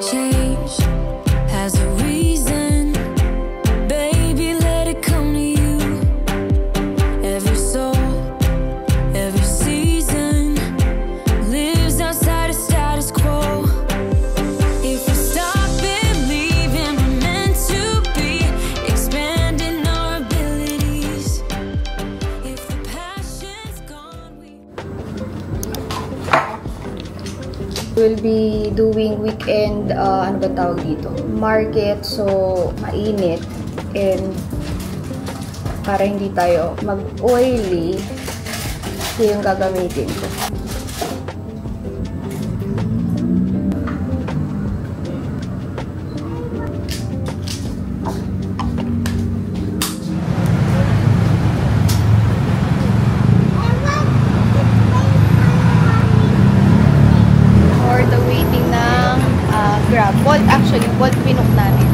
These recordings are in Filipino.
change has a reason. Baby, let it come to you. Every soul, every season lives outside of status quo. If we stop believing we're meant to be, expanding our abilities. If the passion's gone, We'll be doing weekend, ano ba tawag dito? Market, so mainit. And para hindi tayo mag-oily, ito yung gagamitin ko. Grab. Bolt actually. Bolt pinook namin.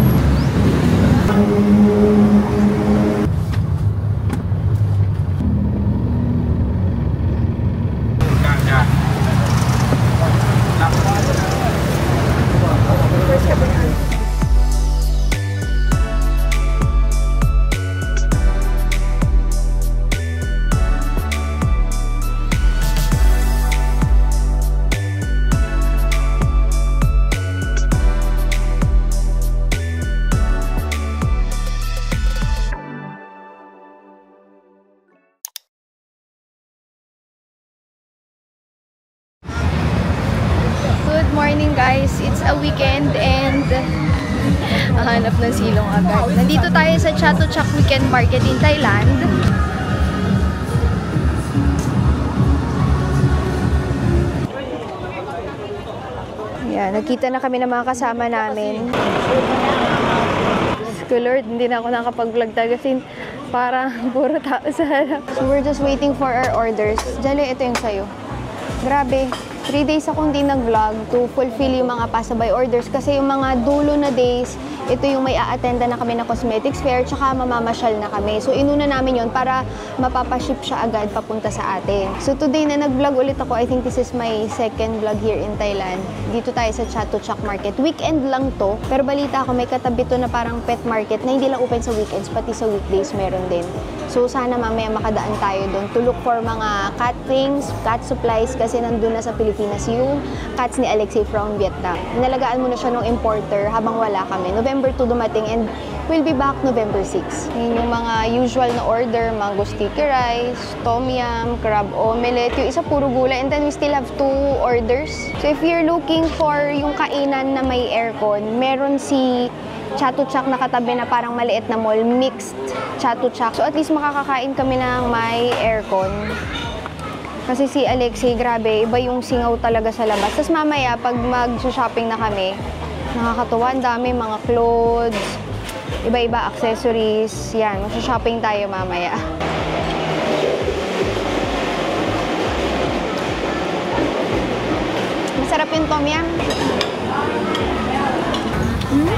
Good morning guys! It's a weekend and hanap ng silong agad. Nandito tayo sa Chatuchak Weekend Market in Thailand. Yeah, nagkita na kami ng mga kasama namin. Lord, hindi na ako nakapag-vlog talaga kasi parang puro tao sa harap. So we're just waiting for our orders. Jalo, ito yung sayo. Grabe. 3 days akong hindi nag-vlog to fulfill yung mga pasabay orders kasi yung mga dulo na days, ito yung may a-attenda na kami na cosmetics fair tsaka mamamasyal na kami. So inuna namin yon para mapapaship siya agad papunta sa atin. So today na nag-vlog ulit ako, I think this is my second vlog here in Thailand. Dito tayo sa Chatuchak Market. Weekend lang to, pero balita ako may katabi to na parang pet market na hindi lang open sa weekends, pati sa weekdays meron din. So sana mamaya makadaan tayo doon to look for mga cat things, cat supplies kasi nandun na sa Pilipinas yung cats ni Alexei from Vietnam. Nalagaan muna siya ng importer habang wala kami. November 2 dumating and we'll be back November 6. Yun yung mga usual na order, mango sticky rice, tom yum, crab omelette, yung isa puro gulay, and then we still have 2 orders. So if you're looking for yung kainan na may aircon, meron si Chatuchak na katabi na parang maliit na mall, mixed Chatuchak. So at least makakakain kami ng may aircon. Kasi si Alexei, grabe, iba yung singaw talaga sa labas. Tapos mamaya, pag mag-shopping na kami, nakakatuwa, ang dami, mga clothes, iba-iba accessories. Yan, mag-shopping tayo mamaya. Masarap yung tom yum.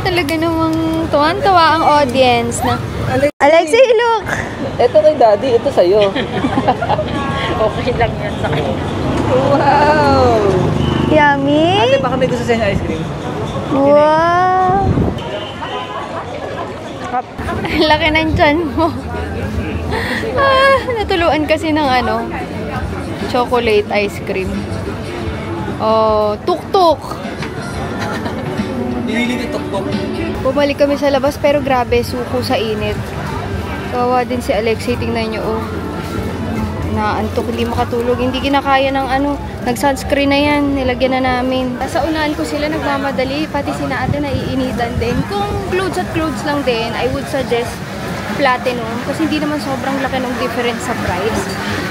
Talaga namang tuwan-tuwa ang audience na. Alexei, look! Ito kay Daddy, ito sa'yo. Okay lang yan sa akin. Wow! Yummy! Ate, baka may gusto sa'yo na ice cream. Wow! Laki ng tiyan mo. Natuluan kasi ng chocolate ice cream. Oh, tuk-tuk! Nilili ni tuk-tuk. Bumalik kami sa labas pero grabe, suko sa init. Kawawa din si Alexei, tingnan nyo, oh. Naantok, hindi makatulog, hindi kinakaya ng nag-sunscreen na yan, nilagyan na namin. Sa unahan ko sila nagmamadali, pati sina ate naiinitan din. Kung clothes at clothes lang din, I would suggest Platinum kasi hindi naman sobrang laki ng difference sa price.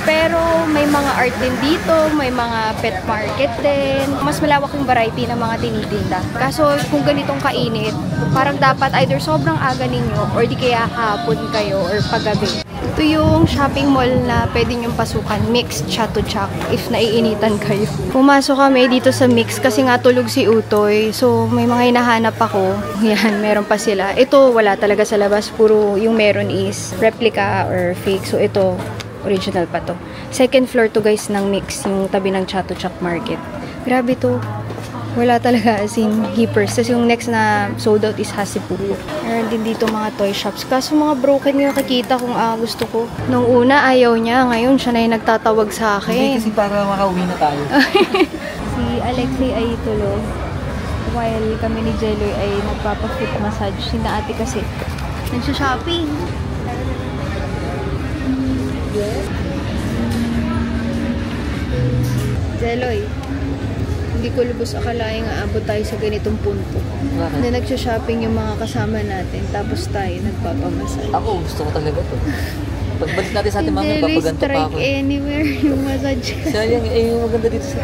Pero may mga art din dito, may mga pet market din. Mas malawak yung variety ng mga tinitinda. Kaso kung ganitong kainit, parang dapat either sobrang aga ninyo or di kaya hapon kayo or paggabi. Ito yung shopping mall na pwede nyong pasukan, Mix Chatuchak, if naiinitan kayo. Pumasok kami dito sa Mix kasi nga tulog si Utoy. So may mga hinahanap ako. Yan, meron pa sila. Ito wala talaga sa labas, puro yung meron is replica or fake. So ito, original pa to. Second floor to guys ng Mix, yung tabi ng Chatuchak Market. Grabe to. Wala talaga as in Hippers. Tapos yung next na sold out is Hasipu. Meron din dito mga toy shops. Kaso mga broken yung nakikita kung gusto ko. Nung una ayaw niya. Ngayon siya na yung nagtatawag sa Hindi akin. kasi para makauwi na tayo. Si Alexei ay tulog. While kami ni Jeloy ay nagpapa-foot massage. Si ate kasi nagsha-shopping. Jeloy, hindi ko lubos akalaing aabot tayo sa ganitong punto. Bakit? Na nagsha-shopping yung mga kasama natin, tapos tayo nagpapamassage. Ako, gusto ko talaga to. Pagbalik natin sa ating mga Jeloy, papaganto pa strike ako. anywhere yung massage. Sayang, yung maganda dito sa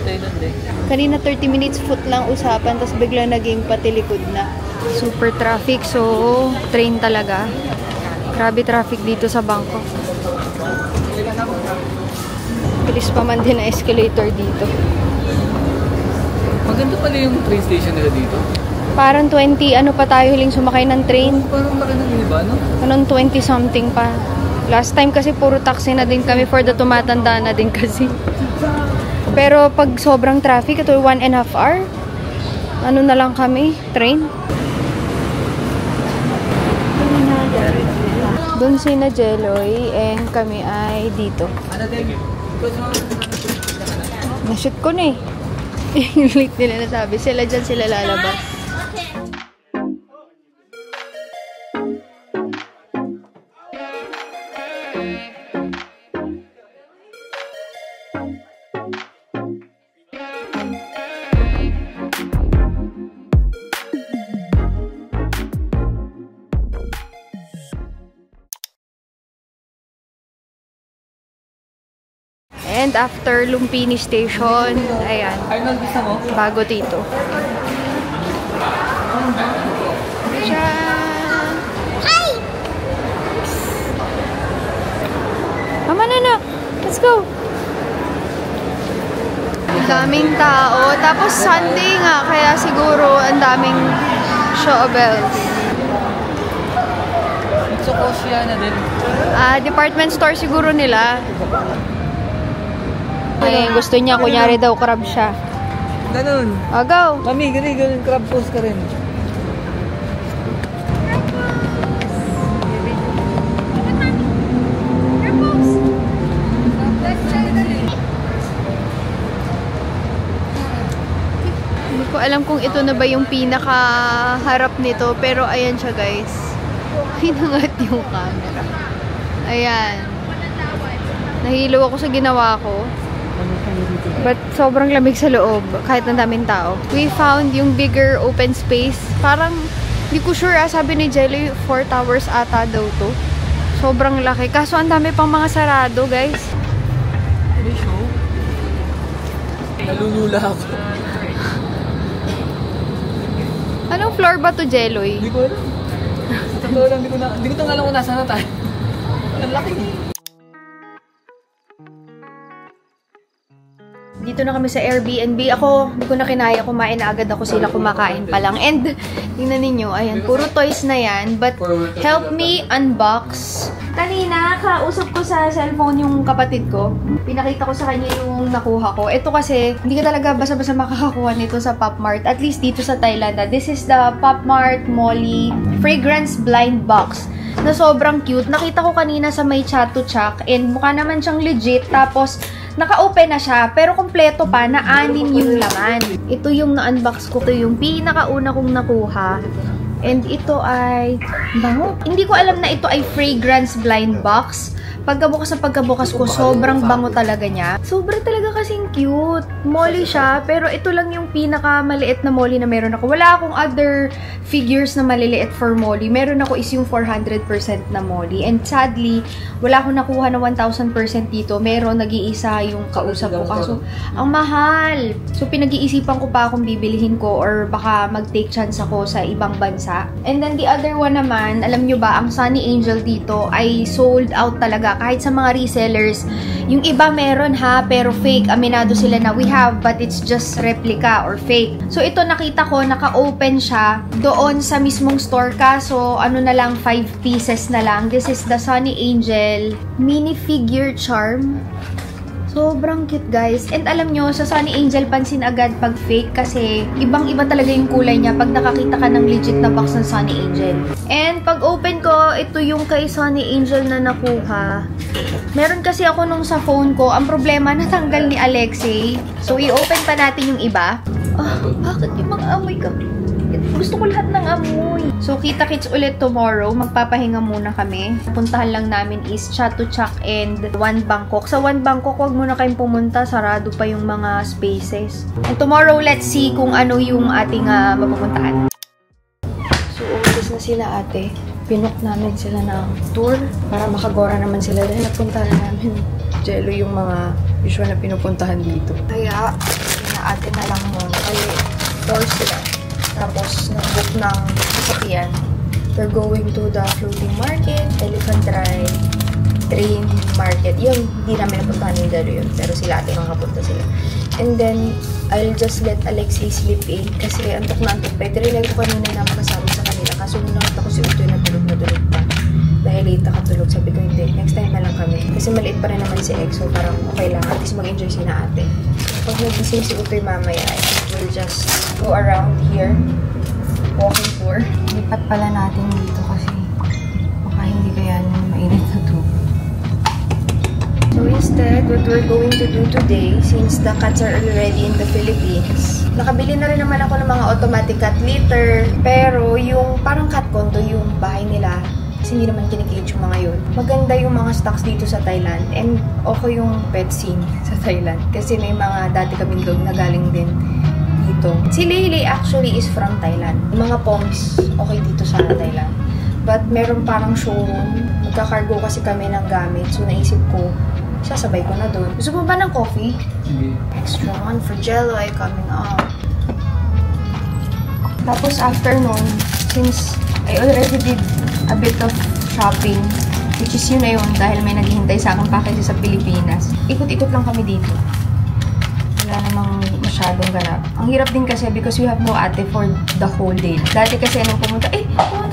Thailand eh. Kanina 30 minutes foot lang usapan, tapos bigla naging patilikod na. Super traffic, so train talaga. Grabe traffic dito sa Bangkok. Bilis pa man din na escalator dito. Maganda pala yung train station nila dito. Parang 20, ano pa tayo huling sumakay ng train? Parang laki ng iba, no? Anong 20 something pa. Last time kasi puro taxi na din kami for the tumatanda na din kasi. Pero pag sobrang traffic, ito 1.5 hour. Ano na lang kami? Train? Doon si na Jeloy and kami ay dito. Ano din? Na-shoot ko na eh. Yung late nila nasabi. Sila dyan sila lalabas. And after Lumpini Station, ayan, Arnold, gusto mo? bago dito. Tchaaan! Hi! Mama na. Let's go! Ang daming tao. Tapos Sunday nga, kaya siguro ang daming showbells. Mitsukoshi na din. Department store siguro nila. Ay, gusto niya, kunyari daw crab siya. Ganun. Go! Mami, ganun, crab post ka rin. Hindi ko alam kung ito na ba yung pinaka-harap nito, pero ayan siya guys. Hinangat yung camera. Ayan. Nahilo ako sa ginawa ko. But sobrang lamig sa loob, kahit ang daming tao. We found yung bigger open space. Parang, hindi ko sure sabi ni Jelly, 4 towers ata daw to. Sobrang laki. Kaso ang dami pang mga sarado, guys. Ano show? Nalulula ako. Anong floor ba to, Jeloy? Hindi ko alam. Sa totoo lang, hindi ko na alam kung nasa na tayo. Ang laki. Dito na kami sa Airbnb. Ako, hindi ko na kinaya, kumain na agad ako, sila kumakain pa lang. And, tingnan ninyo, ayan, puro toys na yan. But, help me unbox. Kanina, kausap ko sa cellphone yung kapatid ko. Pinakita ko sa kanya yung nakuha ko. Ito kasi, hindi ka talaga basta-basta makakakuha nito sa Pop Mart. At least dito sa Thailand. This is the Pop Mart Molly Fragrance Blind Box na sobrang cute. Nakita ko kanina sa may chat to Chak and mukha naman siyang legit. Tapos, naka-open na siya, pero kompleto pa, na 6 yung laman. Ito yung na-unbox ko. Ito yung pinakauna kong nakuha. And ito ay bango. Hindi ko alam na ito ay fragrance blind box. Pagkabukas ko, sobrang bango talaga niya. Sobra talaga kasing cute. Molly siya, pero ito lang yung pinaka-maliit na Molly na meron ako. Wala akong other figures na maliliit for Molly. Meron ako is yung 400% na Molly. And sadly, wala akong nakuha na 1000% dito. Meron, nag-iisa yung kausap ko. Kaso, ang mahal. So, pinag-iisipan ko pa kung bibilihin ko or baka mag-take chance ako sa ibang bansa. And then, the other one naman, alam nyo ba, ang Sunny Angel dito ay sold out talaga. Kahit sa mga resellers, yung iba meron ha, pero fake. Aminado sila na we have, but it's just replica or fake. So, ito nakita ko, naka-open siya doon sa mismong store ka. So, ano na lang, 5 pieces na lang. This is the Sunny Angel mini figure charm. Sobrang cute, guys. And alam nyo, sa Sunny Angel, pansin agad pag fake kasi ibang-iba talaga yung kulay niya pag nakakita ka ng legit na box ng Sunny Angel. And pag open ko, ito yung kay Sunny Angel na nakuha. Meron kasi ako nung sa phone ko. Ang problema, natanggal ni Alexei. So, i-open pa natin yung iba. Bakit yung mga amoy ka? Gusto ko lahat ng amoy. So, kita-kits ulit tomorrow. Magpapahinga muna kami. Puntahan lang namin is Chatuchak and One Bangkok. Sa One Bangkok, wag muna kayong pumunta. Sarado pa yung mga spaces. And tomorrow, let's see kung ano yung ating mapupuntahan. So, umalis na sila ate. Pinook namin sila ng tour para makagora naman sila dahil napuntahan namin Jello yung mga usual na pinupuntahan dito. Kaya, ate na lang muna. Kasi, tour sila. Tapos, nag-book ng sasakyan. We're going to the floating market, elephant ride, train market. Yun, hindi namin napuntahan yung Jello yun. Pero sila ate makapunta sila. And then, I'll just let Alexei sleep in. Kasi antok na antok pa. Trinay ko kanina na makasama sa kanila. Kaso nung nakita ko si Utoy na tulog pa. Dahil late nakatulog. Sabi ko hindi. Next time na lang kami. Kasi maliit pa rin naman si EXO. Parang okay lang. At least mag-enjoy si na ate. So, pag nagising si Utoy mamaya, I think we'll just go around here. Walking tour. Lipat pala natin dito kasi baka hindi kaya nang mainit na to. So instead, what we're going to do today, since the cats are already in the Philippines, nakabili na rin naman ako ng mga automatic cat litter. Pero yung parang cat condo, yung bahay nila, kasi hindi naman kinikilid yung mga yun. Maganda yung mga stocks dito sa Thailand. And okay yung pet scene sa Thailand. Kasi may mga dati kaming dog na galing din dito. Si Leyley actually is from Thailand. Yung mga poms, okay dito sa Thailand. But meron parang showroom. Magkakargo kasi kami ng gamit. So naisip ko, sasabay ko na doon. Gusto mo ba ng coffee? Extra one for Jello ay coming up. Tapos after nun, since I already did a bit of shopping, which is yun na yun dahil may naghihintay sa akin package sa Pilipinas. Ikot-ikot lang kami dito. Wala namang masyadong ganap. Ang hirap din kasi because we have no ate for the whole day. Dati kasi nung pumunta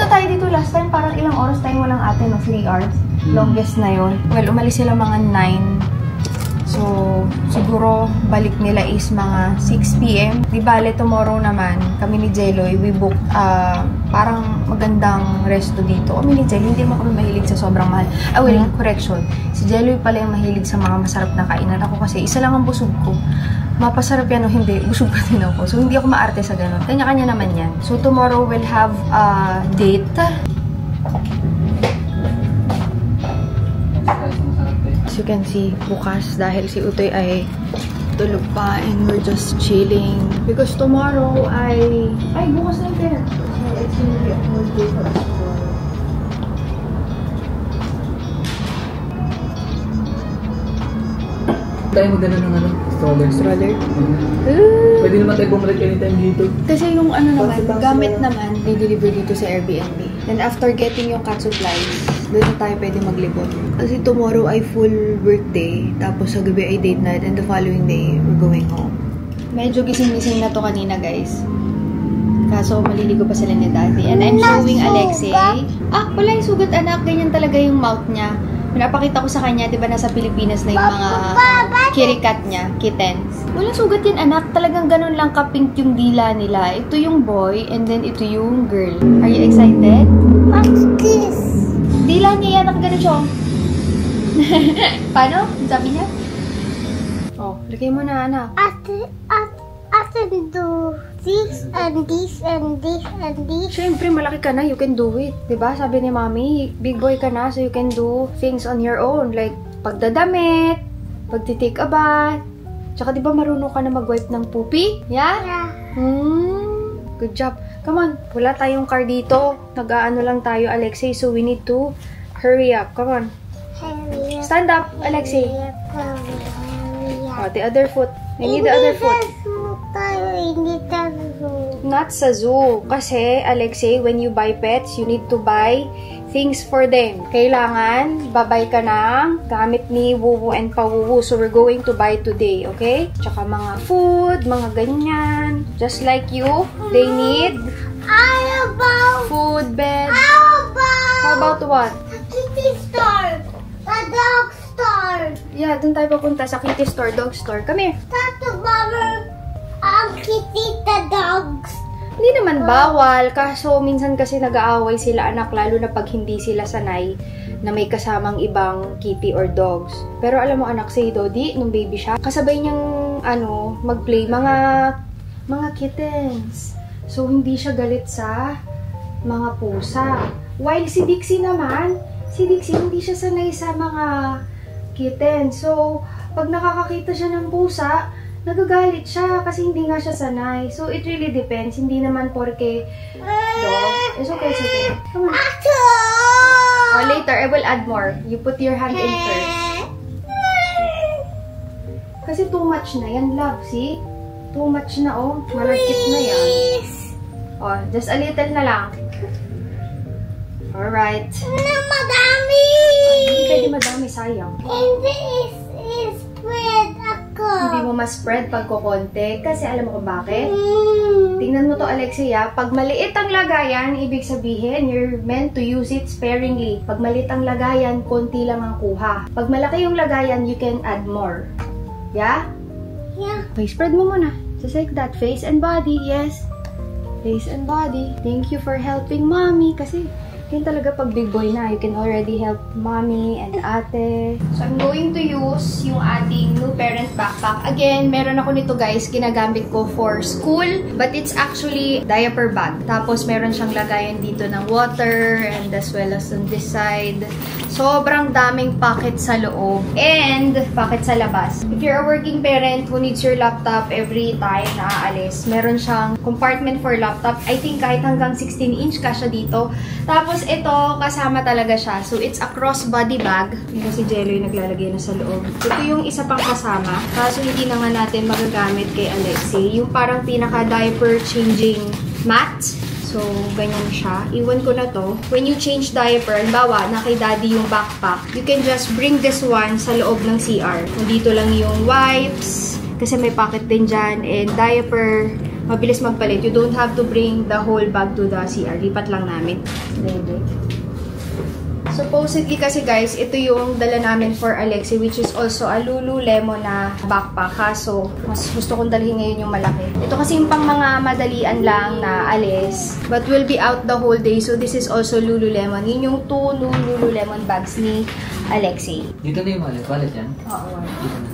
tayo dito last time, parang ilang oras tayong walang ate, no? 3 hours. Longest na yun. Well, umalis sila mga 9. So, siguro balik nila is mga 6 p.m. Di bale, tomorrow naman, kami ni Jeloy, we booked parang magandang resto dito. Kami ni Jeloy, hindi mo kami mahilig sa sobrang mahal. Correction. Si Jeloy pala yung mahilig sa mga masarap na kainan. Ako kasi, isa lang ang busog ko. Mapasarap yan o hindi, busog pa din ako. So, hindi ako maarte sa ganun. Kanya-kanya naman yan. So, tomorrow we'll have a date. As you can see, bukas dahil si Utoy ay tulog pa and we're just chilling. Because tomorrow bukas na yung it's gonna be a whole day for us tomorrow. Tayo magdala ng stroller. Pwede naman tayo bumalik anytime dito. Kasi yung gamit naman, di-deliver dito sa Airbnb. Then after getting yung cat supplies, doon na tayo pwede maglibot. Kasi tomorrow ay full workday, tapos sa gabi ay date night, and the following day, we're going home. Medyo gising-gising na to kanina, guys. Kaso maliligo pa sila ni Daddy. And I'm showing Alexei. Wala yung sugat, anak. Ganyan talaga yung mouth niya. Pinapakita ko sa kanya, di ba nasa Pilipinas na yung mga kitty cat niya, kittens. Walang sugat yan, anak. Talagang ganun lang ka-pink yung dila nila. Ito yung boy, and then ito yung girl. Are you excited? What's this? Dila niya yan, nakagano siya. Paano? Sabi niya? Lagay mo na, anak. I can do this and this and this and this. Siyempre, malaki ka na, you can do it. Diba? Sabi ni Mommy, big boy ka na, so you can do things on your own. Like, pagdadamit, pagtitake a bath. Tsaka diba marunong ka na mag-wipe ng poopy? Yeah? Good job. Come on, wala tayong car dito. Nag-aano lang tayo, Alexei, so we need to hurry up. Come on. Hurry up. Stand up, Alexei. Hurry up. The other foot. I need the other foot. Not sa zoo. Kasi, Alexei, when you buy pets, you need to buy things for them. Kailangan, babay ka ng gamit ni Wuwu and Pawuwu. So, we're going to buy today, okay? Tsaka mga food, mga ganyan. Just like you, they need food, bed. How about what? The kitty store. The dog store. store. Yeah, dun tayo papunta sa kitty store, dog store. Come here. Tato, mama, ang kitty the dogs. Hindi naman bawal, kaso minsan kasi nag-aaway sila anak, lalo na pag hindi sila sanay na may kasamang ibang kitty or dogs. Pero alam mo anak, si Dodi, nung baby siya, kasabay niyang mag-play mga kittens. So, hindi siya galit sa mga pusa. While si Dixie naman, hindi siya sanay sa mga kitten. So, pag nakakakita siya ng pusa, nagagalit siya kasi hindi nga siya sanay. So, it really depends. Hindi naman porke dog. It's okay, it's okay. Come on. Later, I will add more. You put your hand in first. Kasi too much na yan, love. See? Too much na, oh. Malagkit na yan. Oh, just a little na lang. Alright. Madami! Hindi pwede madami, sayang. Hindi spread ako. Hindi mo ma-spread pag kukonti. Kasi alam mo kung bakit? Tingnan mo to, Alexia. Pag maliit ang lagayan, ibig sabihin, you're meant to use it sparingly. Pag maliit ang lagayan, konti lang ang kuha. Pag malaki yung lagayan, you can add more. Yeah? Yeah. Okay, spread mo muna. Just like that. Face and body. Yes. Face and body. Thank you for helping mommy. Kasi, yun talaga pag big boy na, you can already help mommy and ate. So, I'm going to use yung ating new parent backpack. Again, meron ako nito guys, ginagamit ko for school, but it's actually diaper bag. Tapos, meron siyang lagayan dito ng water and as well as on this side. Sobrang daming pocket sa loob and pocket sa labas. If you're a working parent who needs your laptop every time na aalis, meron siyang compartment for laptop. I think kahit hanggang 16-inch kasya dito. Tapos ito, kasama talaga siya. So, it's a crossbody bag. Ito si Jello yung naglalagay na sa loob. Ito yung isa pang kasama. Kaso hindi na nga natin magagamit kay Alexi. Yung parang pinaka-diaper changing mat. So, ganyan siya. Iwan ko na to. When you change diaper, bawa na kay daddy yung backpack, you can just bring this one sa loob ng CR. Nandito lang yung wipes, kasi may pocket din dyan, and diaper, mabilis magpalit. You don't have to bring the whole bag to the CR. Lipat lang namin. Supposedly kasi guys, ito yung dala namin for Alexi, which is also a Lululemon na backpack. Kaso, mas gusto kong dalhin ngayon yung malaki. Ito kasi yung pang mga madalian lang na alis, but will be out the whole day. So, this is also Lululemon. Yun yung 2 new Lululemon bags ni Alexi. Dito na yung wallet yan? Oo. Dito na.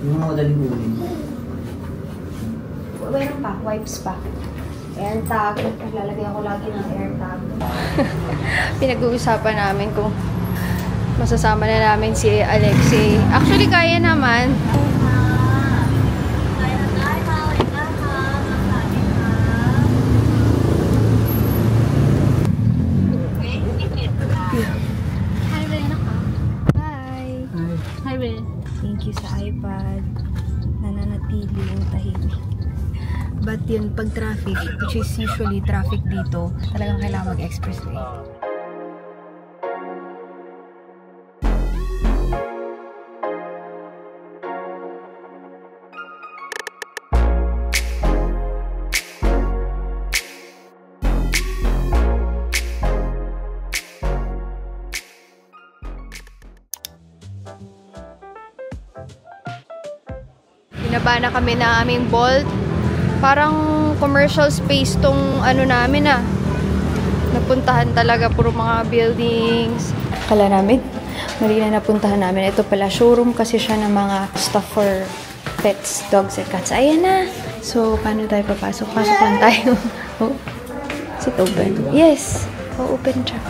Yung mga madaling uling. Meron pa, wipes pa. AirTag. Naglalagyan ko lagi ng AirTag. Pinag-uusapan namin kung masasama na namin si Alexi. Actually, kaya naman. Hi, Ren. Bye. Hi, Will. Thank you sa iPad. Nananatili yung tahimik. But yun, pag traffic, which is usually traffic dito, talagang kailangan mag-expressway. Binaba na kami ng aming Bolt. Parang commercial space tong ano namin napuntahan talaga, puro mga buildings. Kala namin, mali na napuntahan namin. Ito pala, showroom kasi siya ng mga stuff for pets, dogs and cats. Ayan na! So, paano tayo papasok? Pasok lang tayo. Oh, is it open? Yes! Oh, open siya.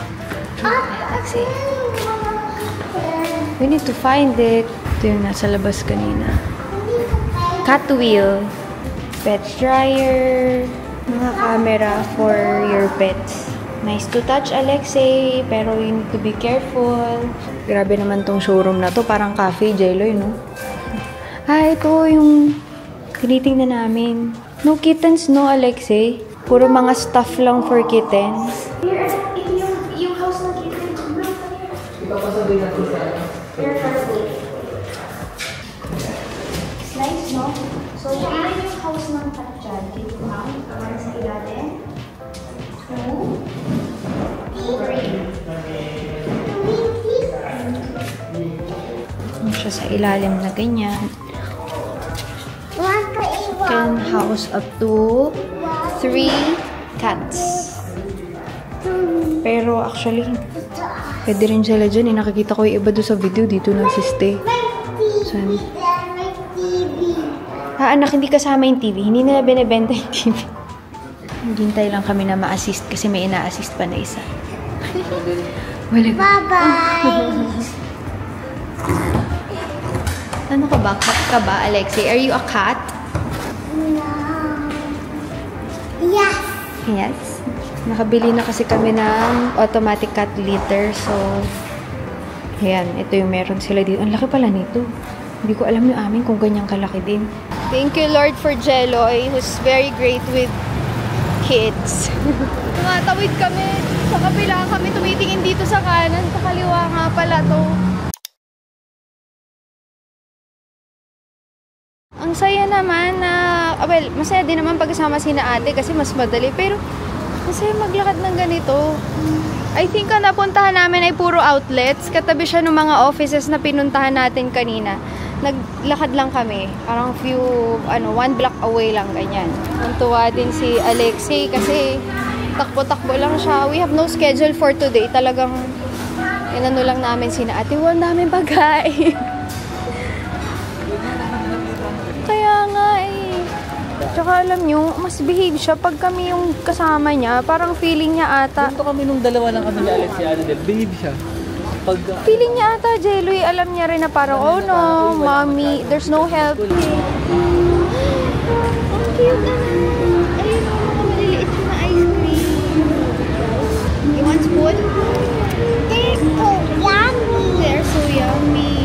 Taxi. We need to find it. Ito yung nasa labas kanina. Cat wheel. Pet dryer, mga camera for your pets. Nice to touch, Alexei, pero you need to be careful. Grabe naman tong showroom na to, parang cafe, Jello, no? Ito yung tinitingnan namin. No kittens, no, Alexei? Puro mga stuff lang for kittens. Here, yung house ng kittens. Ipapasabay natin sa Very careful. It's nice, no? So, ilan yung house ng cat dyan? Dito ka? Para sa ilalim? 2, 3. ilalim na ganyan. Can house up to 3 cats. Pero actually, pwede rin sila dyan. Nakikita ko yung iba doon sa video. Dito nagsistay. Saan? Anak, hindi kasama yung TV. Hindi nila binibenta yung TV. Hintay lang kami na ma-assist kasi may ina-assist pa na isa. Bye-bye! Ano ka ba? Cat ka ba, Alexei? Are you a cat? No. Yes! Yes. Nakabili na kasi kami ng automatic cat litter. So, ayan. Ito yung meron sila dito. Ang laki pala nito. Hindi ko alam yung amin kung ganyang kalaki din. Thank you, Lord, for Jeloy, who's very great with kids. Tumatawid kami. Sa kabila kami tumitingin dito sa kanan. Sa kaliwa nga pala to. Ang saya naman na, well, masaya din naman pagkasama si na ate kasi mas madali. Pero, masaya maglakad ng ganito. I think ang napuntahan namin ay puro outlets. Katabi siya ng mga offices na pinuntahan natin kanina. Naglakad lang kami. Parang few, 1 block away lang, ganyan. Nantuwa din si Alexei kasi takbo-takbo lang siya. We have no schedule for today. Talagang, inano lang namin si na ate. Ang daming bagay. Kaya nga eh. Tsaka alam nyo, mas behave siya pag kami yung kasama niya. Parang feeling niya ata. Dito kami nung dalawa lang kami ni Alex si Adel. Behave siya. Pag, feeling niya ata, Jeloy, alam niya rin na parang, oh no, mommy, there's no help. Ang cute na. Ayun o, mga maliliit na ice cream. You want spoon? They're so yummy! They're so yummy.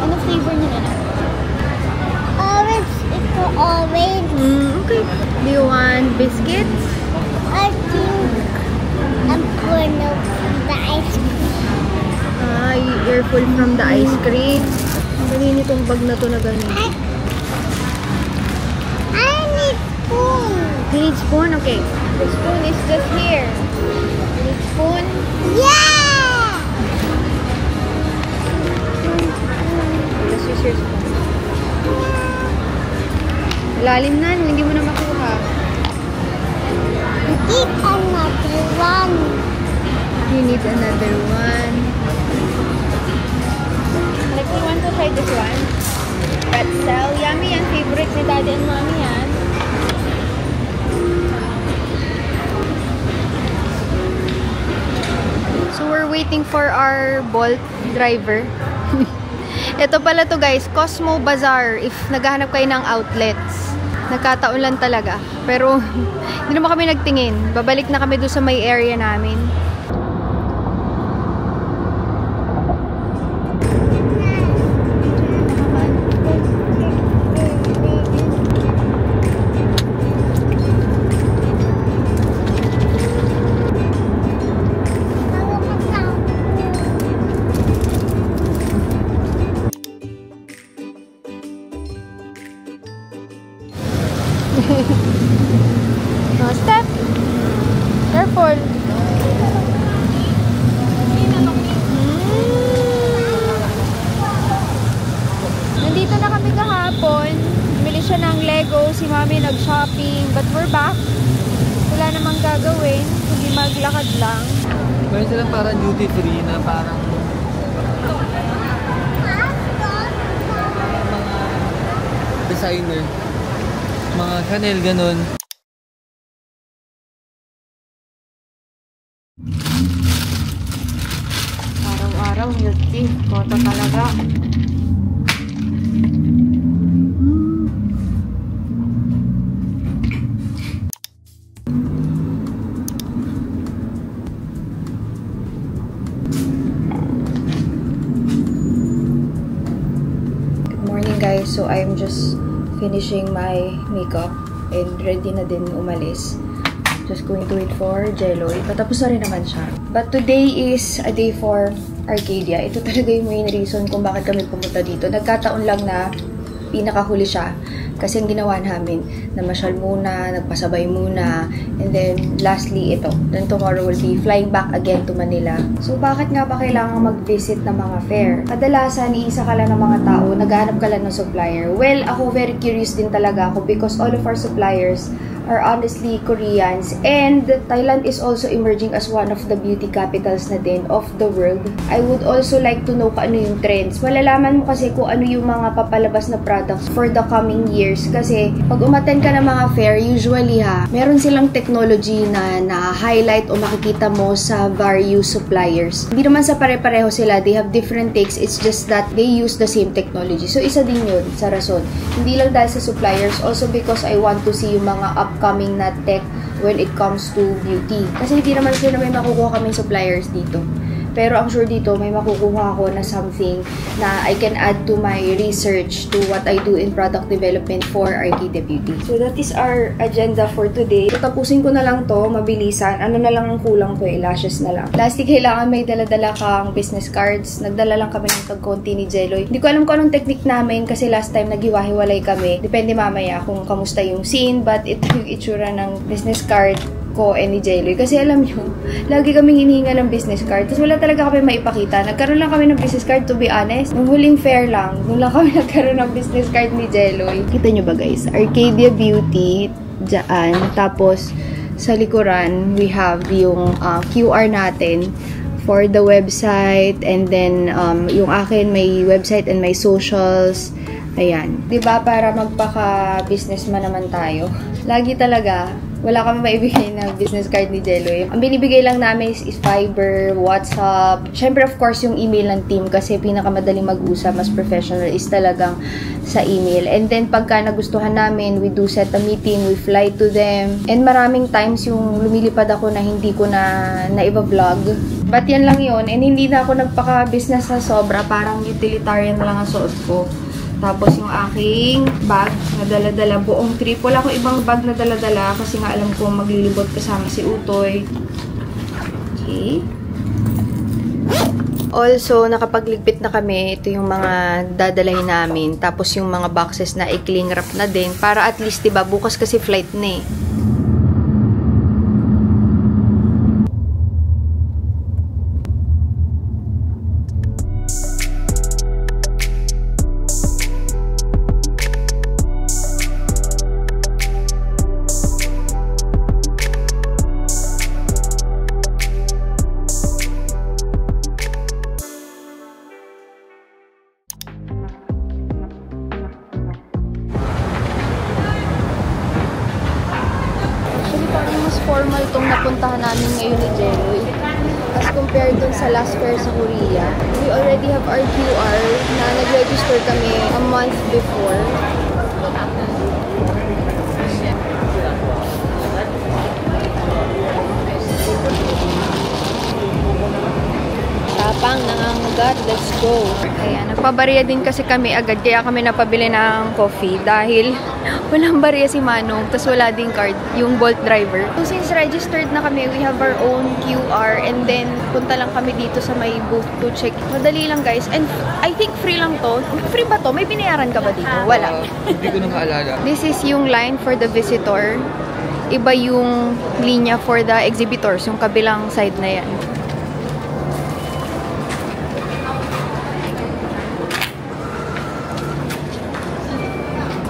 Ano flavor niya na? Orange. It's orange. Okay. Do you want biscuits? I think I'm gonna the ice cream. You're full from the ice cream. Ang galing itong bag na to na ganun. I need spoon. You need spoon? Okay. The spoon is just here. You need spoon? Yeah! Let's use your spoon. Lalim na, hindi mo na makuha. Eat another one. You need another one. Like, you want to try this one? Pretzel. Yummy yan. Favorite ni Daddy and Mommy yan. So, we're waiting for our Bolt driver. Ito pala to guys, Cosmo Bazaar. If naghahanap kayo ng outlets. Nagkataon lang talaga. Pero, hindi naman kami nagtingin. Babalik na kami doon sa may area namin. No, step. Careful. Nandito na kami kahapon. Bumili siya ng Lego. Si Mami nag-shopping. But we're back. Wala namang gagawin. Hindi maglakad lang. meron silang parang duty free na parang mga designer. Mga Chanel, ganun. Araw-araw, milk tea. Koto talaga. Good morning guys. So I'm just finishing my makeup and ready na din umalis. Just going to wait for Jeloy. Patapos na rin naman siya. But today is a day for Arcadia. Ito talaga yung main reason kung bakit kami pumunta dito. Nagkataon lang na pinakahuli siya. Kasi ang ginawa namin, namasyal muna, nagpasabay muna, and then lastly, ito. Then tomorrow will be flying back again to Manila. So, bakit nga ba kailangan mag-visit ng mga fair? Kadalasan, iisa ka lang ng mga tao, naghahanap ka lang ng supplier. Well, ako very curious din talaga ako because all of our suppliers are honestly Koreans, and Thailand is also emerging as one of the beauty capitals na din of the world. I would also like to know kung ano yung trends. Malalaman mo kasi kung ano yung mga papalabas na products for the coming years, kasi pag umattend ka ng mga fair, usually meron silang technology na na-highlight o makikita mo sa various suppliers. Hindi naman sa pare-pareho sila, they have different takes, it's just that they use the same technology. So isa din yun sa rason. Hindi lang dahil sa suppliers, also because I want to see yung mga upcoming na tech when it comes to beauty. Kasi hindi naman sila may makukuha kaming suppliers dito. Pero I'm sure dito may makukuha ako na something na I can add to my research to what I do in product development for Arcade Beauty. So that is our agenda for today. Tapusin ko na lang to, mabilisan. Ano na lang ang kulang ko, lashes na lang. Lastly, kailangan may dala-dala kang business cards. Nagdala lang kami ng tag-konti ni Jeloy. Hindi ko alam kung anong technique namin kasi last time naghiwa-hiwalay kami. Depende mamaya kung kamusta yung scene, but ito yung itsura ng business card ko and ni Jeloy. Kasi alam nyo, lagi kaming hinihinga ng business card. Tapos wala talaga kami maipakita. Nagkaroon lang kami ng business card, to be honest. Nung huling fair lang, nung lang kami nagkaroon ng business card ni Jeloy. Kita nyo ba guys? Arcadia Beauty, dyan. Tapos, sa likuran, we have yung QR natin for the website. And then, yung akin, may website and may socials. Ayan. Diba, para magpaka-businessman naman tayo. Lagi talaga, wala kami maibigay na business card ni Jeloy. Ang binibigay lang namin is Viber, WhatsApp. Siyempre, of course, yung email ng team kasi pinakamadaling mag-usap, mas professional is talagang sa email. And then, pagka nagustuhan namin, we do set a meeting, we fly to them. And maraming times yung lumilipad ako na hindi ko na iba-vlog. But yan lang yun. And hindi na ako nagpaka-business na sobra. Parang utilitarian lang ang suot ko. Tapos yung aking bag na dala-dala buong trip. Wala akong ibang bag na dala-dala kasi nga alam ko maglilibot kasama si Utoy. Okay. Also, nakapagligpit na kami. Ito yung mga dadalahin namin. Tapos yung mga boxes na i-cling wrap na din. Para at least, diba, bukas kasi flight na eh. Formal tong napuntahan namin ngayon ni Jeloy as compared dun sa last fair sa Korea. We already have our QR na nag-register kami a month before. Tapang, nangangagat, let's go. Ayan, nagpabariya din kasi kami agad, kaya kami napabili ng coffee dahil walang bariya si Manong, tapos wala ding card, yung Bolt driver. So since registered na kami, we have our own QR, and then punta lang kami dito sa may booth to check. Madali lang guys, and I think free lang to. Free ba to? May binayaran ka ba dito? Wala. Hindi ko na maalala. This is yung line for the visitor. Iba yung linya for the exhibitors, yung kabilang side na yan.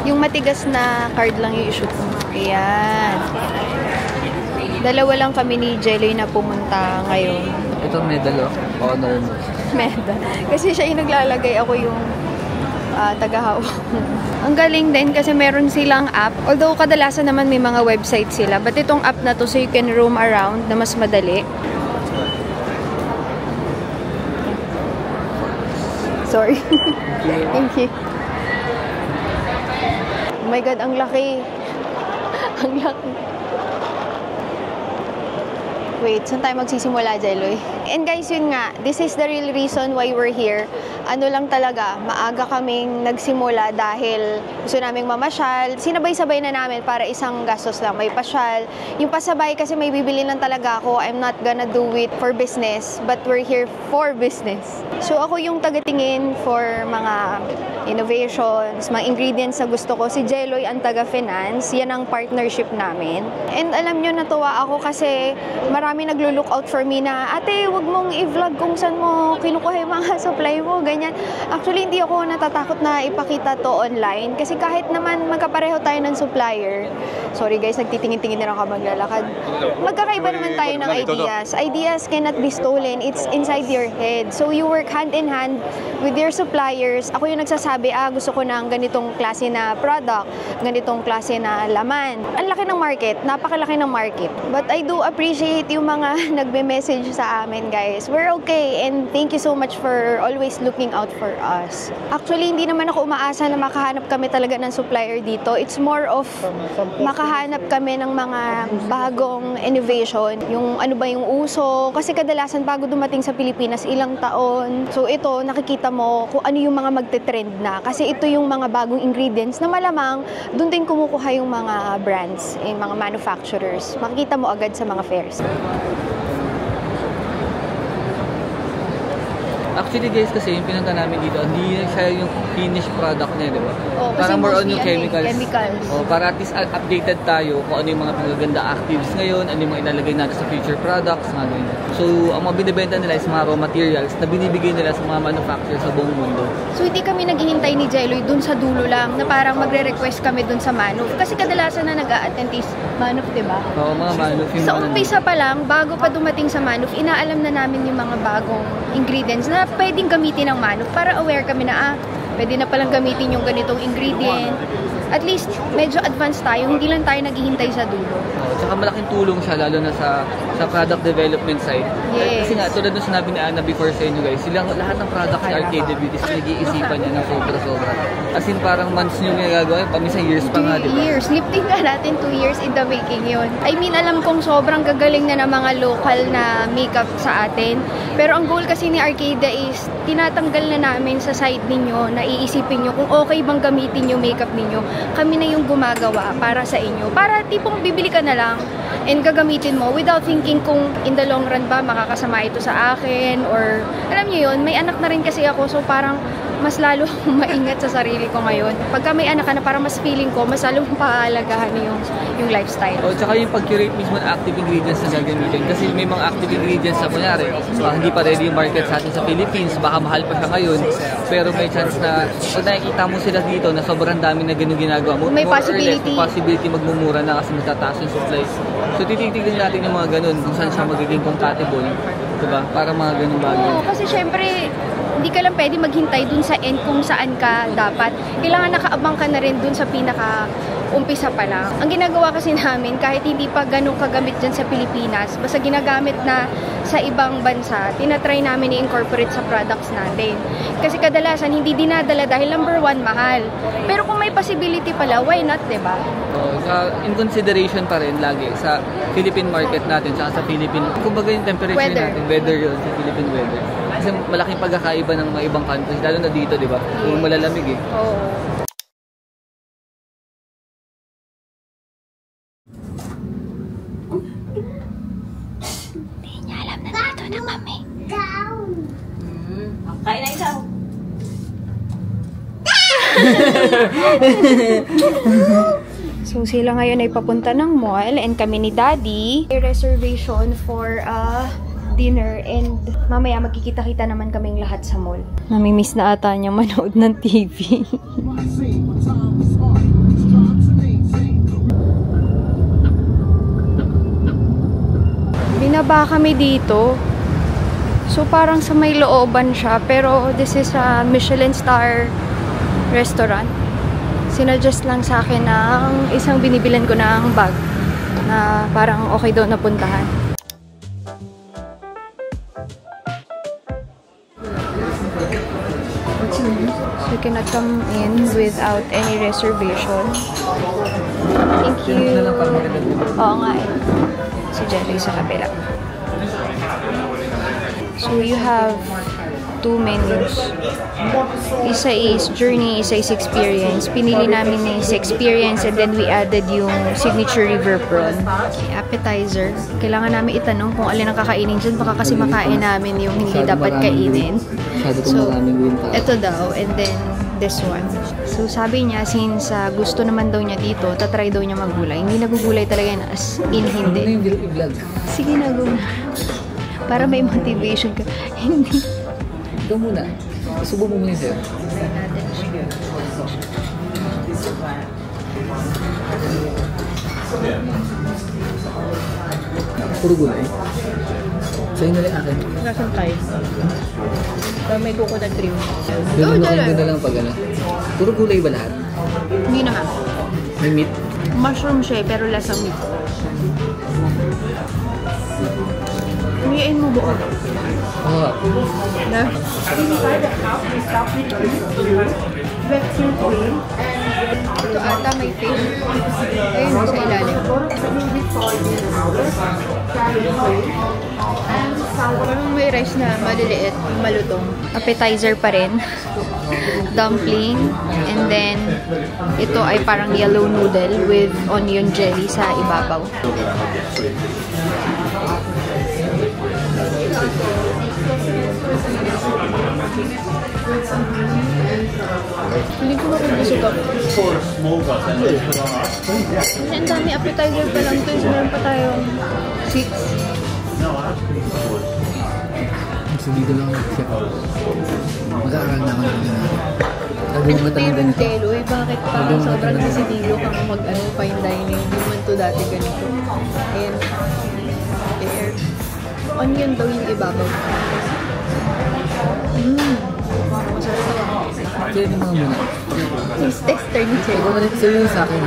Yung matigas na card lang yung i-shoot mo. Ayan. Dalawa lang kami ni Jeloy na pumunta ngayon. Ito medal, honor mo. Medal. Kasi siya yung naglalagay, ako yung tagahawak. Ang galing din kasi meron silang app. Although kadalasan naman may mga website sila. But itong app na to so you can roam around na mas madali. Sorry. Thank you. Oh my God, ang laki. Ang laki. Wait, saan tayo magsisimula, Jeloy? And guys, yun nga, this is the real reason why we're here. Ano lang talaga, maaga kaming nagsimula dahil gusto naming mamasyal. Sinabay-sabay na namin para isang gastos lang. May pasyal. Yung pasabay kasi may bibili lang talaga ako. I'm not gonna do it for business, but we're here for business. So ako yung tagatingin for mga innovations, mga ingredients na gusto ko. Si Jeloy ang taga-finance. Yan ang partnership namin. And alam nyo, natuwa ako kasi marami naglo-look out for me na, ate, wag mong i-vlog kung saan mo kinukuha yung mga supply mo, ganyan. Actually, hindi ako natatakot na ipakita to online kasi kahit naman magkapareho tayo ng supplier, sorry guys, nagtitingin-tingin na lang ako maglalakad. Magkakaiba naman tayo ng ideas. Ideas cannot be stolen. It's inside your head. So you work hand in hand with your suppliers. Ako yung nagsasabi, gusto ko ng ganitong klase na product, ganitong klase na laman. Ang laki ng market, napakalaki ng market. But I do appreciate yung mga nagbe-message sa amin, guys. We're okay and thank you so much for always looking out for us. Actually, hindi naman ako umaasa na makahanap kami talaga ng supplier dito. It's more of makahanap kami ng mga bagong innovation. Yung ano ba yung uso. Kasi kadalasan bago dumating sa Pilipinas, ilang taon. So ito, nakikita mo kung ano yung mga magte-trend na. Kasi ito yung mga bagong ingredients na malamang doon din kumukuha yung mga brands, yung mga manufacturers. Makikita mo agad sa mga fairs. Actually guys, kasi yung pinunta namin dito, hindi siya yung finished product niya, di ba? Oh, parang more on yung chemicals. Chemicals. Oh, para at least updated tayo kung ano yung mga pinagaganda actives ngayon, ano yung mga ilalagay natin sa future products, mga ganyan. So, ang mga binibenta nila is mga raw materials na binibigay nila sa mga manufacturers sa buong mundo. So, hindi kami naghihintay ni Jeloy dun sa dulo lang na parang magre-request kami dun sa Manuf. Kasi kadalasan na nag-a-attend is Manuf, di ba? Oo, mga Manuf. Sa umpisa pa lang, bago pa dumating sa Manuf, inaalam na namin yung mga bagong ingredients na pwedeng gamitin ng Manuf para aware kami na pwede na palang gamitin yung ganitong ingredient. At least, medyo advanced tayo. Hindi lang tayo naghihintay sa dulo. Tsaka malaking tulong siya, lalo na sa product development side. Yes. Kasi nga, tulad nung sinabi ni Ana before sa inyo guys, silang lahat ng product sa Arcade Beauties, nag-iisipan niya ng sobra-sobra. As in, parang months nyo ginagawa, paminsan years pa nga, di ba? Years. Lifting nga natin 2 years in the making yun. I mean, alam kong sobrang gagaling na ng mga local na makeup sa atin. Pero ang goal kasi ni Arcada is, tinatanggal na namin sa side ninyo, na iisipin nyo kung okay bang gamitin yung makeup ninyo. Kami na yung gumagawa para sa inyo. Para tipong bibili ka na lang and gagamitin mo without thinking kung in the long run ba makakasama ito sa akin or alam niyo yun, may anak na rin kasi ako so parang mas lalo akong maingat sa sarili ko ngayon. Pagka may anak ka na parang mas feeling ko, mas lalo pahalagahan yung lifestyle. O, tsaka yung pag-curate mismo ng active ingredients na gagamitin. Kasi may mga active ingredients na kunyari, hindi pa ready yung market sa atin sa Philippines, baka mahal pa siya ngayon, pero may chance na pag nakikita mo sila dito na sobrang dami na ganun ginagawa mo, may more possibility. or less, possibility magmumura na kasi matataas yung supplies. So titignan natin yung mga ganun, kung saan siya magiging compatible, diba? Para mga ganun bagay. Oo, kasi syempre, hindi ka lang pwede maghintay dun sa end kung saan ka dapat. Kailangan nakaabang ka na rin dun sa pinaka-umpisa pa lang. Ang ginagawa kasi namin, kahit hindi pa ganun kagamit dyan sa Pilipinas, basta ginagamit na sa ibang bansa, tinatry namin i-incorporate sa products natin. Kasi kadalasan, hindi dinadala dahil number 1, mahal. Pero kung may possibility pala, why not, diba? In consideration pa rin lagi sa Philippine market natin, saka sa Philippine, kumbaga yung temperature natin, weather yun, sa Philippine weather. Kasi malaking pagkakaiba ng mga ibang countries, lalo na dito, di ba? Kung malalamig eh. Oo. Hindi niya alam na dito na kami. Kain na ikaw. So sila ngayon ay papunta ng mall and kami ni Daddy. May reservation for dinner and mamaya magkikita-kita naman kaming lahat sa mall. Namimiss na ata niya manood ng TV. Binaba kami dito. So parang sa may looban siya pero this is a Michelin star restaurant. Sinadjust lang sa akin ng isang binibilan ko ng bag na parang okay daw napuntahan. So you cannot come in without any reservation. Thank you. Oo nga eh. Si Jerry sa kabila. So you have 2 menus. Isa is journey, isa is experience. Pinili namin is experience and then we added yung signature river prawn. Okay, appetizer. Kailangan namin itanong kung alin ang kakainin dyan. Baka kasi makain namin yung hindi dapat kainin. So, ito daw. And then, this one. So, sabi niya, since gusto naman daw niya dito, tatry daw niya maggulay. Hindi nagugulay talaga yan as in hindi. Sige na, go na. Para may motivation ka. Hindi. Ikaw muna. Subo mo muna sir. Puro gulay. Sa'yo na rin akin. Nasaan tayo? Pero may coconut cream. Doon na lang pag ano. Puro gulay ba lahat? Hindi naman. May meat? Mushroom siya pero less ang meat. Umiyain mo buo. Oo. Na? Ito ata may fish. Ayun, sa ilalim. Parang may rice na maliliit, malutong. Appetizer pa rin. Dumpling. And then, ito ay parang yellow noodle with onion jelly sa ibabaw. Hindi ko makabusog ako. Ang dami appetizer pa lang ito. So, meron pa tayong 6. So, dito lang siya. Mag-aaral na ako ng Meron telo eh. Bakit pa sobrang desidilo kang fine dining? Hindi man ito dati ganito. Ayan. Air. Onion daw yung ibabaw. Masarap ito. Kaya yung mga muna. Taste tester ni Chelo. Ikaw ulit sa'yo yung sa akin.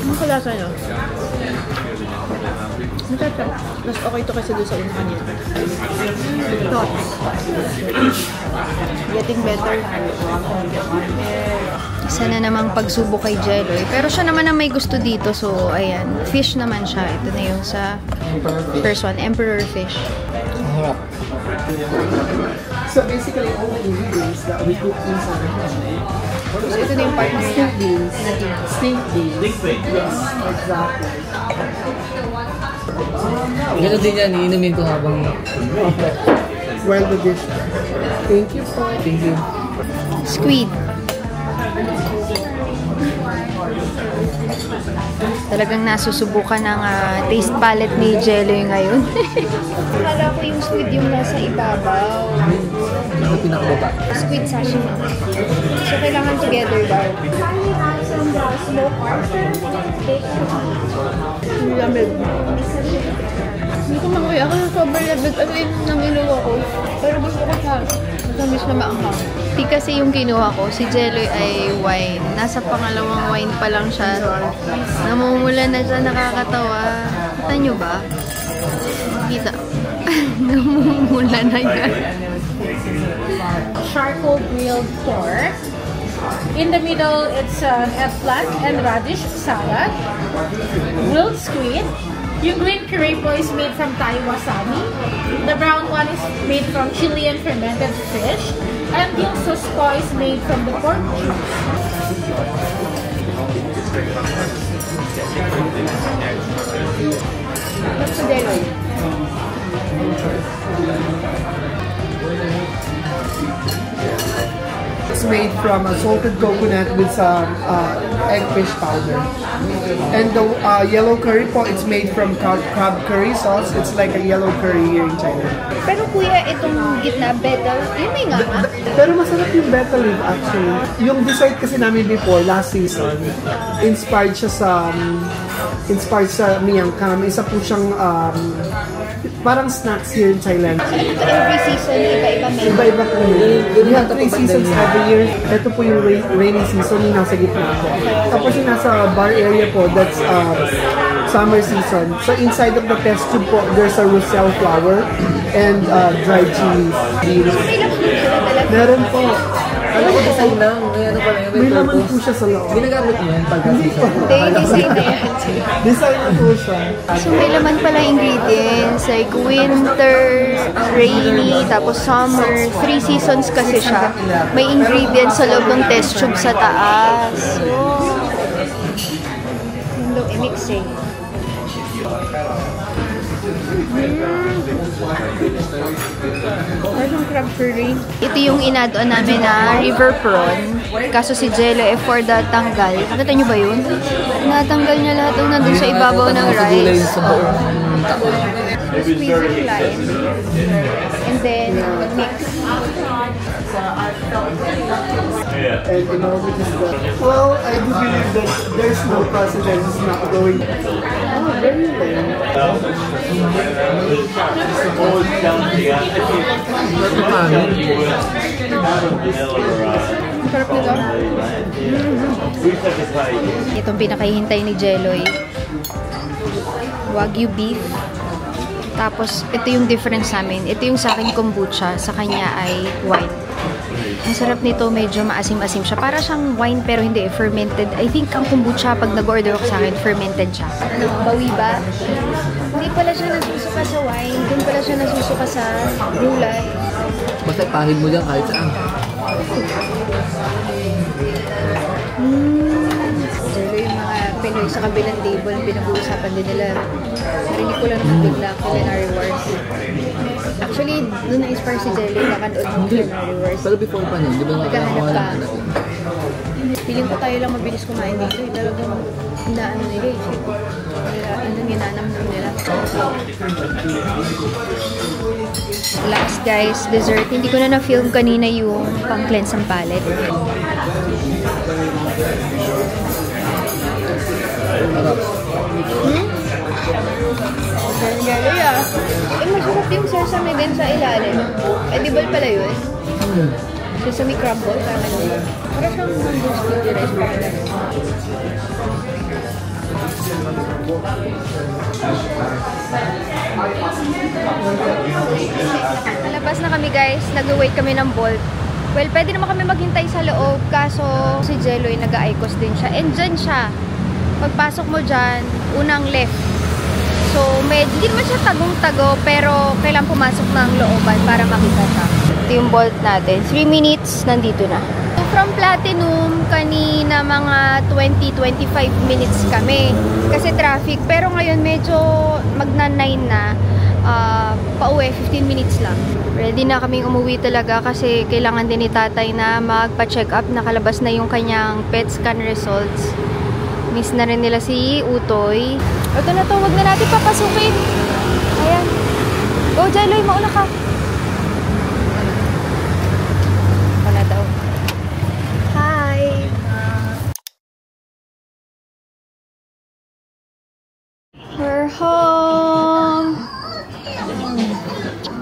Ano kalasa nyo? Masarap. Mas okay ito kasi doon sa unahan niya. Thoughts? Getting better. Isa na namang pagsubok kay Jello. Pero siya naman ang may gusto dito. So, ayan. Fish naman siya. Ito na yung sa first one. Emperor fish. Harap. So basically, all the ingredients that we cook inside the kitchen. So, ito na yung partner niya. Steak beans. Steak beans. Yes, exactly. Ganun din yan, iinumin ko habang... Well, the dish. Thank you for... Thank you. Squid. Talagang nasusubukan ng taste palette ni Jello yung ngayon. Akala ko yung squid yung nasa ibabaw. Ito pinakababa. Squid sashimi. So, kailangan together ba? Ang lamig. Hindi ko manguya. Ako yung sobrang lamig. Ano yung namiluwa ko? Pero gusto ko siya. Matamis na maanghang. Di kasi yung kinuha ko, si Jello ay wine. Nasa pangalawang wine pa lang siya. Namumula na siya, nakakatawa. Kita nyo ba? Kita. Namumula na yan. Charcoal grilled pork. In the middle, it's eggplant and radish salad. Grilled squid. Yung green curry po is made from Thai wasabi. The brown one is made from Chilean fermented fish. And yung sauce po is made from the pork juice. What's the Jello? It's made from a salted coconut with some egg fish powder. And the yellow curry po, it's made from crab curry sauce. It's like a yellow curry here in China. Pero kuya, itong gitna, betel, yun may nga. Pero masarap yung betel leaf actually. Yung dessert kasi namin before, last season, inspired sa Miang Kam. Isa po siyang parang snacks here in Thailand. Every season, iba-iba menu. Iba-iba po yun. We have 3 seasons every year. Ito po yung rainy season, yung nasa gitna po. Tapos yung nasa bar area po, that's summer season. So inside of the test tube po, there's a Roussel flour and dried chili beans. May laman sila talaga. Meron po. Ano ko design lang? May ano pala yun? May laman po siya sa loob. Ginagamit niyo yan pagka-season? Hindi, design na yan. Design na po siya. So, may laman pala ingredients like winter, rainy, tapos summer. 3 seasons kasi siya. May ingredients sa loob ng test tube sa taas. So, yun daw i-mix eh. Parang crab curry. Ito yung inado namin na river prawn. Kaso si Jello for the tanggal. Nakita nyo ba yun? Natanggal niya lahat ng nandun sa ibabaw ng rice. Squeezing line. And then mix. And you know, which is the... Well, I do believe that there's no president who's not going... Oh, very lame. Sarap nito. Itong pinakahihintay ni Jelloy. Wagyu beef. Tapos, ito yung difference namin. Ito yung sa akin kombucha. Sa kanya ay wine. Ang sarap nito, medyo maasim-asim siya. Para siyang wine pero hindi, fermented. I think ang kombucha, pag nag-order ako sa akin, fermented siya. Ano, bawi ba? Hindi pala siya nasusuka sa wine. Doon pala siya nasusuka sa gulay. Basta pahid mo dyan kahit saan. Jello yung mga Pinoy sa kabilang table, pinag-uusapan din nila. Narinig ko lang naman bigla Culinary Wars. Actually, doon na-inspire si Jello, nakanood ng Culinary Wars. Pero before pa nun, di ba Naghahanap ka. Feeling ko tayo lang mabilis kumain dito. Talagang inaano nila eh. Anong ginanam nila. Last guys, dessert. Hindi ko na na-film kanina yung pang-cleanse ang palette. Jello ah. Eh, masarap yung sesame din sa ilalim. Edible pala yun. Sesame crumble, tama naman. Para siyang mango sticky rice pa pala. Nalabas na kami guys. Nag-wait kami ng Bolt. Well, pwede naman kami maghintay sa loob. Kaso si Jelloy nag-aikos din siya. And dyan siya. Pagpasok mo dyan, unang left. So, hindi naman siya tagong-tago, pero kailangan pumasok ng looban para makita siya. Ito yung Bolt natin. 3 minutes, nandito na. So, from Platinum, kanina mga 20-25 minutes kami. Kasi traffic. Pero ngayon, medyo magna-9 na. Pauwi, 15 minutes lang. Ready na kaming umuwi talaga kasi kailangan din ni tatay na magpa-check up. Nakalabas na yung kanyang PET scan results. Miss na rin nila si Utoy. Ito na to, wag na natin papasukin. Ayan. Go, Jelloy, mauna ka. Wala daw. Hi! We're home!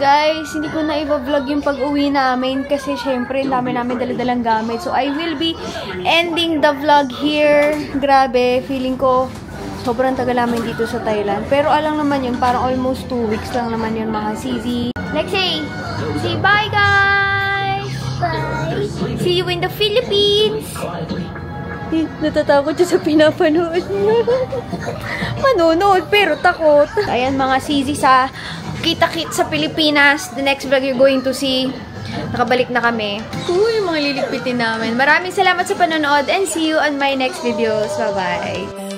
Guys, hindi ko na i-vlog yung pag-uwi namin kasi syempre, dami namin daladalang gamit. So, I will be ending the vlog here. Grabe, feeling ko sobrang tagal namin dito sa Thailand. Pero alam naman yun, parang almost 2 weeks lang naman yun mga CZ. Lexi! Say bye, guys! Bye! See you in the Philippines! Natatakot siya sa pinapanood niya. Manonood, pero takot. Ayan mga CZ sa kita-kit sa Pilipinas. The next vlog you're going to see. Nakabalik na kami. Uy, mga liligpitin namin. Maraming salamat sa panonood and see you on my next videos. Bye-bye!